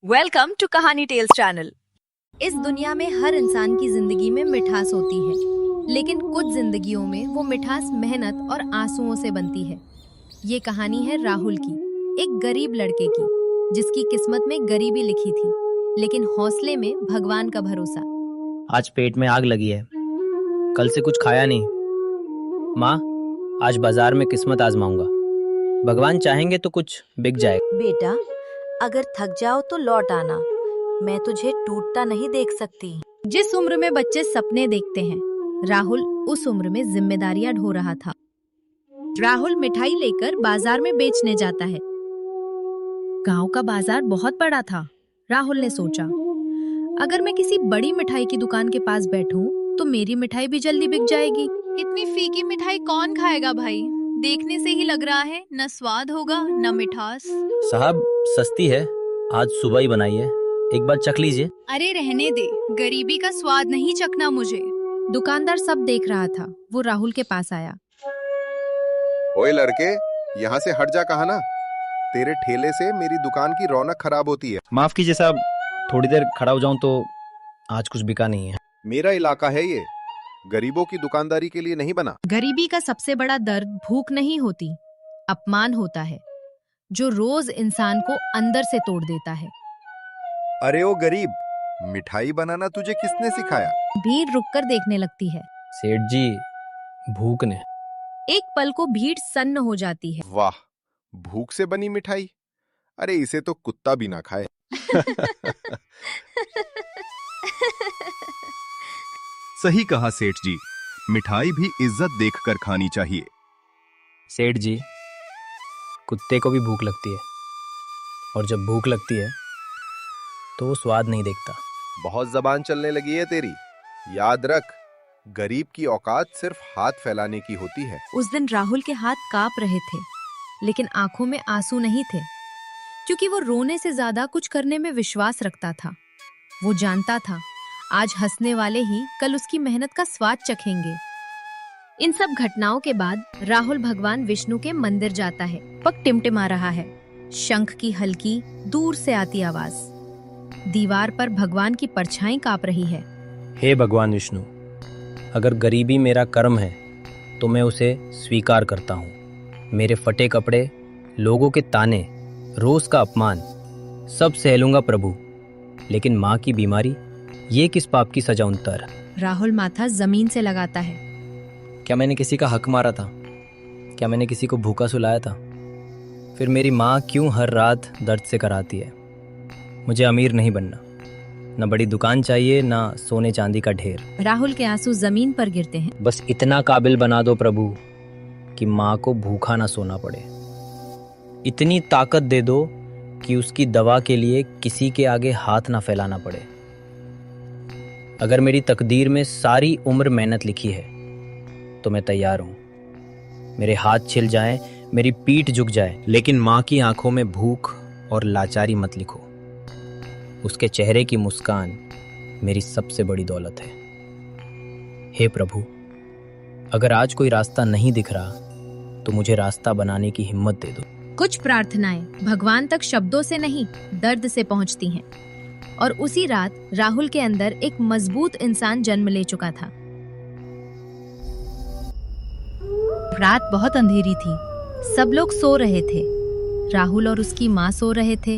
Welcome to कहानी tales channel. इस दुनिया में हर इंसान की जिंदगी में मिठास होती है, लेकिन कुछ जिंदगियों में वो मिठास मेहनत और आंसुओं से बनती है। ये कहानी है राहुल की, एक गरीब लड़के की, जिसकी किस्मत में गरीबी लिखी थी, लेकिन हौसले में भगवान का भरोसा। आज पेट में आग लगी है, कल से कुछ खाया नहीं। माँ, आज बाजार में किस्मत आजमाऊंगा, भगवान चाहेंगे तो कुछ बिक जाएगा। बेटा, अगर थक जाओ तो लौट आना, मैं तुझे टूटता नहीं देख सकती। जिस उम्र में बच्चे सपने देखते हैं, राहुल उस उम्र में जिम्मेदारियां ढो रहा था। राहुल मिठाई लेकर बाजार में बेचने जाता है। गांव का बाजार बहुत बड़ा था। राहुल ने सोचा, अगर मैं किसी बड़ी मिठाई की दुकान के पास बैठूं, तो मेरी मिठाई भी जल्दी बिक जाएगी। इतनी फीकी मिठाई कौन खाएगा भाई? देखने से ही लग रहा है न स्वाद होगा न मिठास। साहब, सस्ती है, आज सुबह ही बनाई है, एक बार चख लीजिए। अरे रहने दे, गरीबी का स्वाद नहीं चखना मुझे। दुकानदार सब देख रहा था। वो राहुल के पास आया। ओए लड़के, यहाँ से हट जा, कहा ना, तेरे ठेले से मेरी दुकान की रौनक खराब होती है। माफ कीजिए साहब, थोड़ी देर खड़ा हो जाऊं तो आज कुछ बिका नहीं है। मेरा इलाका है ये, गरीबों की दुकानदारी के लिए नहीं बना। गरीबी का सबसे बड़ा दर्द भूख नहीं होती, अपमान होता है, जो रोज इंसान को अंदर से तोड़ देता है। अरे ओ गरीब, मिठाई बनाना तुझे किसने सिखाया? भीड़ रुककर देखने लगती है। सेठ जी, भूख ने। एक पल को भीड़ सन्न हो जाती है। वाह, भूख से बनी मिठाई, अरे इसे तो कुत्ता भी ना खाए। सही कहा सेठ जी, मिठाई भी इज्जत देखकर खानी चाहिए। सेठ जी, कुत्ते को भी भूख लगती है, और जब भूख लगती है तो वो स्वाद नहीं देखता। बहुत जबान चलने लगी है तेरी, याद रख, गरीब की औकात सिर्फ हाथ फैलाने की होती है। उस दिन राहुल के हाथ कांप रहे थे, लेकिन आंखों में आंसू नहीं थे, क्योंकि वो रोने से ज्यादा कुछ करने में विश्वास रखता था। वो जानता था, आज हंसने वाले ही कल उसकी मेहनत का स्वाद चखेंगे। इन सब घटनाओं के बाद राहुल भगवान विष्णु के मंदिर जाता है। पग टिमटिमा रहा है, शंख की हल्की दूर से आती आवाज। दीवार पर भगवान की परछाई कांप रही है। हे भगवान विष्णु, अगर गरीबी मेरा कर्म है तो मैं उसे स्वीकार करता हूँ। मेरे फटे कपड़े, लोगों के ताने, रोज का अपमान, सब सह लूंगा प्रभु, लेकिन माँ की बीमारी, ये किस पाप की सजा उन पर? राहुल माथा जमीन से लगाता है। क्या मैंने किसी का हक मारा था? क्या मैंने किसी को भूखा सुलाया था? फिर मेरी माँ क्यों हर रात दर्द से कराती है? मुझे अमीर नहीं बनना, न बड़ी दुकान चाहिए, न सोने चांदी का ढेर। राहुल के आंसू जमीन पर गिरते हैं। बस इतना काबिल बना दो प्रभु कि माँ को भूखा ना सोना पड़े। इतनी ताकत दे दो कि उसकी दवा के लिए किसी के आगे हाथ ना फैलाना पड़े। अगर मेरी तकदीर में सारी उम्र मेहनत लिखी है तो मैं तैयार हूँ। मेरे हाथ छिल जाएं, मेरी पीठ झुक जाए, लेकिन माँ की आंखों में भूख और लाचारी मत लिखो। उसके चेहरे की मुस्कान मेरी सबसे बड़ी दौलत है। हे प्रभु, अगर आज कोई रास्ता नहीं दिख रहा तो मुझे रास्ता बनाने की हिम्मत दे दो। कुछ प्रार्थनाएं भगवान तक शब्दों से नहीं, दर्द से पहुंचती हैं। और उसी रात राहुल के अंदर एक मजबूत इंसान जन्म ले चुका था। रात बहुत अंधेरी थी, सब लोग सो रहे थे। राहुल और उसकी माँ सो रहे थे।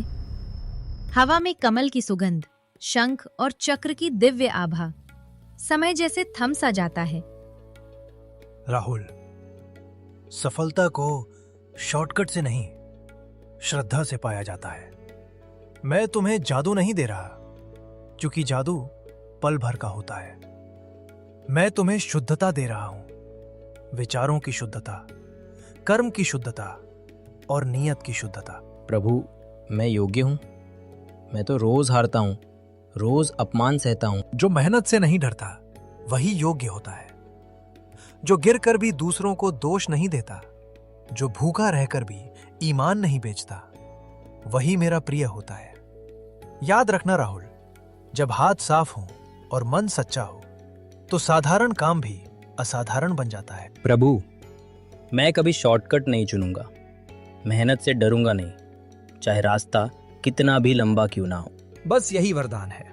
हवा में कमल की सुगंध, शंख और चक्र की दिव्य आभा। समय जैसे थम सा जाता है। राहुल, सफलता को शॉर्टकट से नहीं, श्रद्धा से पाया जाता है। मैं तुम्हें जादू नहीं दे रहा, क्योंकि जादू पल भर का होता है। मैं तुम्हें शुद्धता दे रहा हूं, विचारों की शुद्धता, कर्म की शुद्धता और नियत की शुद्धता। प्रभु, मैं योग्य हूँ? मैं तो रोज हारता हूँ, रोज अपमान सहता हूँ। जो मेहनत से नहीं डरता वही योग्य होता है। जो गिर कर भी दूसरों को दोष नहीं देता, जो भूखा रहकर भी ईमान नहीं बेचता, वही मेरा प्रिय होता है। याद रखना राहुल, जब हाथ साफ हो और मन सच्चा हो तो साधारण काम भी असाधारण बन जाता है। प्रभु, मैं कभी शॉर्टकट नहीं चुनूंगा, मेहनत से डरूंगा नहीं, चाहे रास्ता कितना भी लंबा क्यों ना हो। बस यही वरदान है।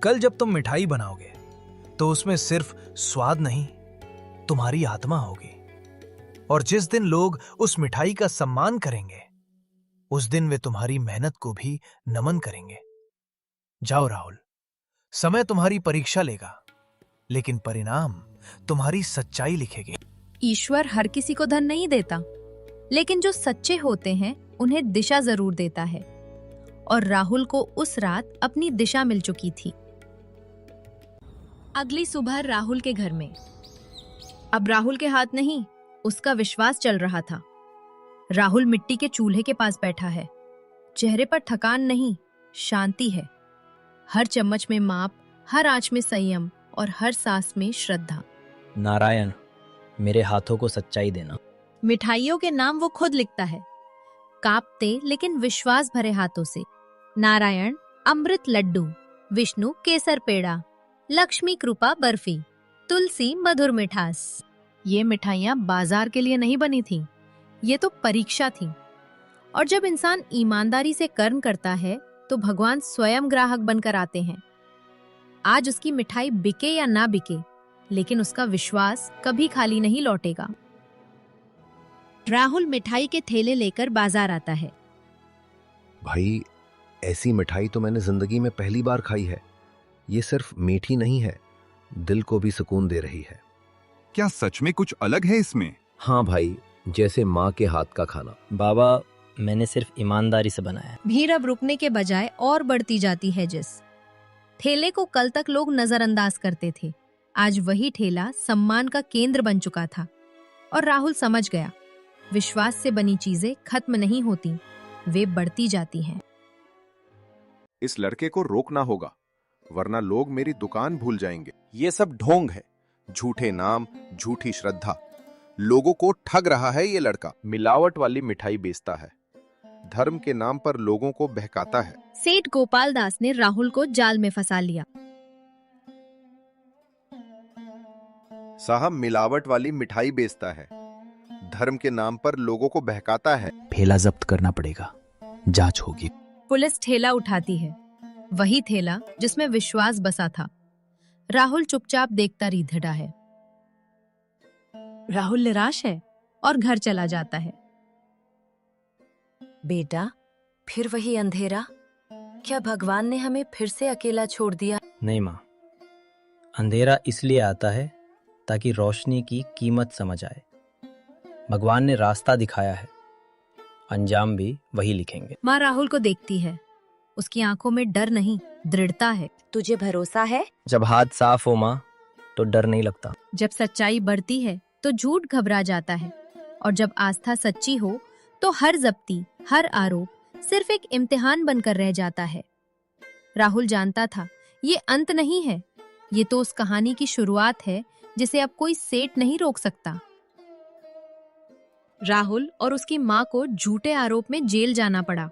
कल जब तुम मिठाई बनाओगे तो उसमें सिर्फ स्वाद नहीं, तुम्हारी आत्मा होगी। और जिस दिन लोग उस मिठाई का सम्मान करेंगे, उस दिन वे तुम्हारी मेहनत को भी नमन करेंगे। जाओ राहुल, समय तुम्हारी परीक्षा लेगा, लेकिन परिणाम तुम्हारी सच्चाई लिखेगी। ईश्वर हर किसी को धन नहीं देता, लेकिन जो सच्चे होते हैं उन्हें दिशा जरूर देता है। और राहुल को उस रात अपनी दिशा मिल चुकी थी। अगली सुबह राहुल के घर में अब राहुल के हाथ नहीं, उसका विश्वास चल रहा था। राहुल मिट्टी के चूल्हे के पास बैठा है। चेहरे पर थकान नहीं, शांति है। हर चम्मच में माप, हर आंच में संयम और हर सांस में श्रद्धा। नारायण, मेरे हाथों को सच्चाई देना। मिठाइयों के नाम वो खुद लिखता है, कांपते लेकिन विश्वास भरे हाथों से। नारायण अमृत लड्डू, विष्णु केसर पेड़ा, लक्ष्मी कृपा बर्फी, तुलसी मधुर मिठास। ये मिठाइयाँ बाजार के लिए नहीं बनी थीं, ये तो परीक्षा थी। और जब इंसान ईमानदारी से कर्म करता है तो भगवान स्वयं ग्राहक बनकर आते हैं। आज उसकी मिठाई बिके या ना बिके, लेकिन उसका विश्वास कभी खाली नहीं लौटेगा। राहुल मिठाई के थैले लेकर बाजार आता है। भाई, ऐसी मिठाई तो मैंने जिंदगी में पहली बार खाई है। ये सिर्फ मीठी नहीं है, दिल को भी सुकून दे रही है। क्या सच में कुछ अलग है इसमें? हाँ भाई, जैसे माँ के हाथ का खाना। बाबा, मैंने सिर्फ ईमानदारी से बनाया है। भीड़ अब रुकने के बजाय और बढ़ती जाती है। जिस ठेले को कल तक लोग नजरअंदाज करते थे, आज वही ठेला सम्मान का केंद्र बन चुका था। और राहुल समझ गया, विश्वास से बनी चीजें खत्म नहीं होती, वे बढ़ती जाती हैं। इस लड़के को रोकना होगा, वरना लोग मेरी दुकान भूल जाएंगे। ये सब ढोंग है, झूठे नाम, झूठी श्रद्धा। लोगों को ठग रहा है ये लड़का। मिलावट वाली मिठाई बेचता है, धर्म के नाम पर लोगों को बहकाता है। सेठ गोपाल दास ने राहुल को जाल में फंसा लिया। साहब, मिलावट वाली मिठाई बेचता है, धर्म के नाम पर लोगों को बहकाता है। ठेला जब्त करना पड़ेगा, जांच होगी। पुलिस ठेला उठाती है, वही ठेला जिसमें विश्वास बसा था। राहुल चुपचाप देखता रीधड़ा है। राहुल निराश है और घर चला जाता है। बेटा, फिर वही अंधेरा? क्या भगवान ने हमें फिर से अकेला छोड़ दिया? नहीं माँ, अंधेरा इसलिए आता है ताकि रोशनी की कीमत समझ आए। भगवान ने रास्ता दिखाया है, अंजाम भी वही लिखेंगे। माँ राहुल को देखती है, उसकी आंखों में डर नहीं, दृढ़ता है। तुझे भरोसा है? जब हाथ साफ हो माँ, तो डर नहीं लगता। जब सच्चाई बढ़ती है तो झूठ घबरा जाता है, और जब आस्था सच्ची हो तो हर जब्ती, हर आरोप सिर्फ एक इम्तिहान बनकर रह जाता है। राहुल जानता था, ये अंत नहीं है, ये तो उस कहानी की शुरुआत है जिसे अब कोई सेठ नहीं रोक सकता। राहुल और उसकी माँ को झूठे आरोप में जेल जाना पड़ा।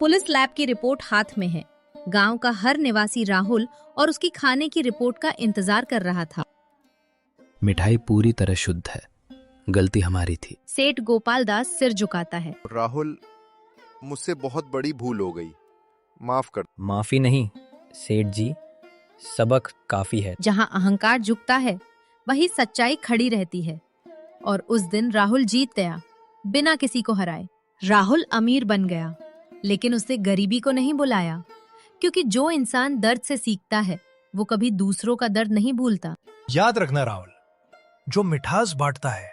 पुलिस लैब की रिपोर्ट हाथ में है। गांव का हर निवासी राहुल और उसकी खाने की रिपोर्ट का इंतजार कर रहा था। मिठाई पूरी तरह शुद्ध है, गलती हमारी थी। सेठ गोपाल दास सिर झुकाता है। राहुल, मुझसे बहुत बड़ी भूल हो गई, माफ कर। माफी नहीं सेठ जी, सबक काफी है। जहां अहंकार झुकता है, वही सच्चाई खड़ी रहती है। और उस दिन राहुल जीत गया, बिना किसी को हराए। राहुल अमीर बन गया, लेकिन उसने गरीबी को नहीं बुलाया, क्योंकि जो इंसान दर्द से सीखता है, वो कभी दूसरों का दर्द नहीं भूलता। याद रखना राहुल, जो मिठास बांटता है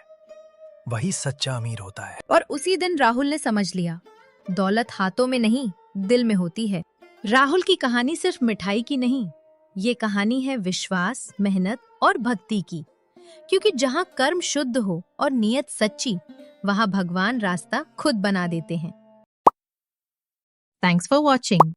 वही सच्चा अमीर होता है। और उसी दिन राहुल ने समझ लिया, दौलत हाथों में नहीं, दिल में होती है। राहुल की कहानी सिर्फ मिठाई की नहीं, ये कहानी है विश्वास, मेहनत और भक्ति की। क्योंकि जहाँ कर्म शुद्ध हो और नियत सच्ची, वहाँ भगवान रास्ता खुद बना देते हैं। Thanks for watching.